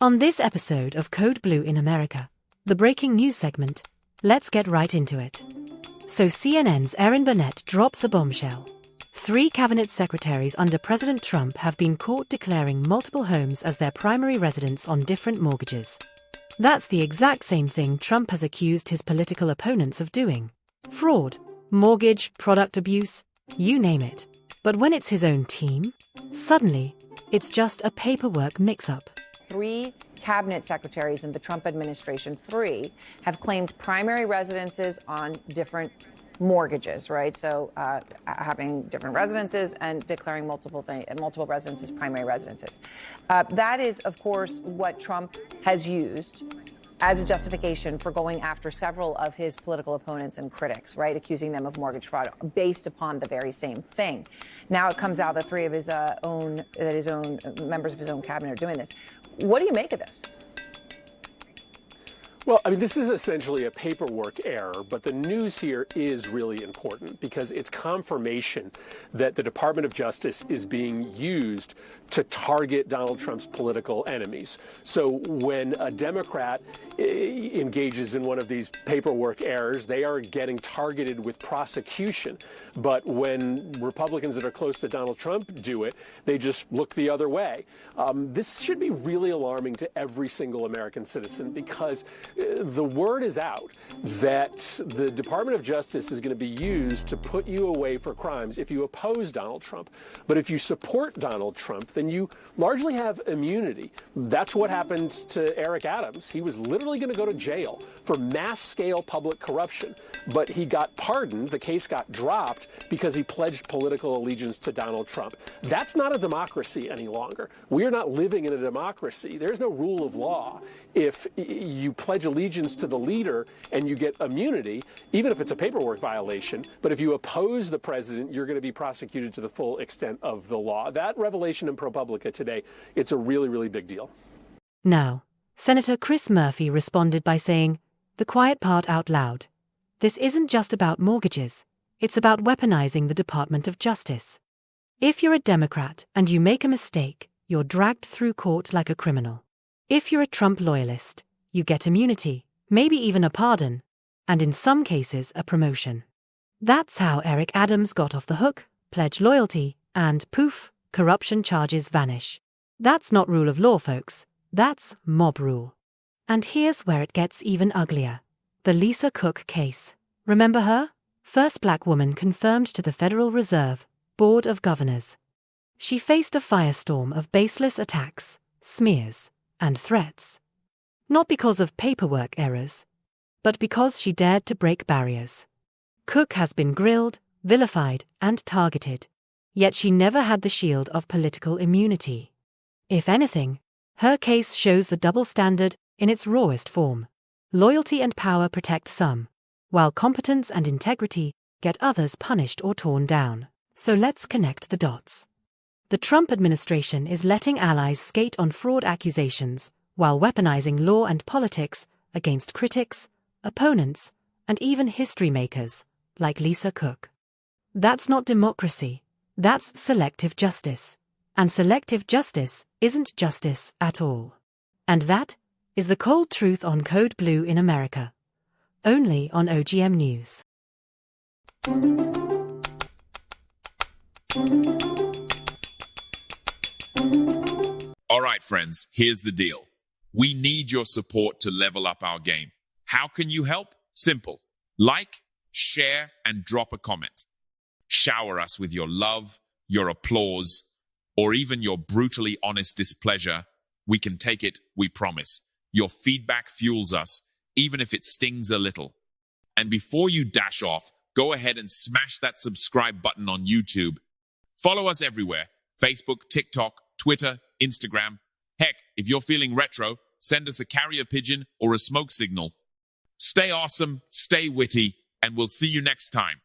On this episode of Code Blue in America, the breaking news segment, let's get right into it. So CNN's Erin Burnett drops a bombshell. 3 cabinet secretaries under President Trump have been caught declaring multiple homes as their primary residence on different mortgages. That's the exact same thing Trump has accused his political opponents of doing. Fraud, mortgage, product abuse, you name it. But when it's his own team, suddenly, it's just a paperwork mix-up. 3 cabinet secretaries in the Trump administration, 3, have claimed primary residences on different mortgages, right? So having different residences and declaring multiple residences, primary residences. That is, of course, what Trump has used as a justification for going after several of his political opponents and critics, right, accusing them of mortgage fraud based upon the very same thing. Now it comes out that 3 of his own members of his own cabinet are doing this. What do you make of this? Well, I mean, this is essentially a paperwork error, but the news here is really important because it's confirmation that the Department of Justice is being used to target Donald Trump's political enemies. So when a Democrat engages in one of these paperwork errors, they are getting targeted with prosecution. But when Republicans that are close to Donald Trump do it, they just look the other way. This should be really alarming to every single American citizen because the word is out that the Department of Justice is going to be used to put you away for crimes if you oppose Donald Trump. But if you support Donald Trump, then you largely have immunity. That's what happened to Eric Adams. He was literally going to go to jail for mass-scale public corruption, but he got pardoned. The case got dropped because he pledged political allegiance to Donald Trump. That's not a democracy any longer. We are not living in a democracy. There's no rule of law. If you pledge allegiance to the leader and you get immunity, even if it's a paperwork violation, but if you oppose the president, you're going to be prosecuted to the full extent of the law. That revelation in ProPublica today, it's a really, really big deal. Now, Senator Chris Murphy responded by saying, the quiet part out loud. This isn't just about mortgages. It's about weaponizing the Department of Justice. If you're a Democrat and you make a mistake, you're dragged through court like a criminal. If you're a Trump loyalist, you get immunity, maybe even a pardon, and in some cases a promotion. That's how Eric Adams got off the hook, pledge loyalty, and poof, corruption charges vanish. That's not rule of law, folks. That's mob rule. And here's where it gets even uglier. The Lisa Cook case. Remember her? First black woman confirmed to the Federal Reserve Board of Governors. She faced a firestorm of baseless attacks, smears, and threats. Not because of paperwork errors, but because she dared to break barriers. Cook has been grilled, vilified, and targeted, yet she never had the shield of political immunity. If anything, her case shows the double standard in its rawest form. Loyalty and power protect some, while competence and integrity get others punished or torn down. So let's connect the dots. The Trump administration is letting allies skate on fraud accusations while weaponizing law and politics against critics, opponents, and even history makers, like Lisa Cook. That's not democracy. That's selective justice. And selective justice isn't justice at all. And that is the cold truth on Code Blue in America. Only on OGM News. All right, friends, here's the deal. We need your support to level up our game. How can you help? Simple. Like, share, and drop a comment. Shower us with your love, your applause, or even your brutally honest displeasure. We can take it, we promise. Your feedback fuels us, even if it stings a little. And before you dash off, go ahead and smash that subscribe button on YouTube. Follow us everywhere. Facebook, TikTok, Twitter, Instagram. Heck, if you're feeling retro, send us a carrier pigeon or a smoke signal. Stay awesome, stay witty, and we'll see you next time.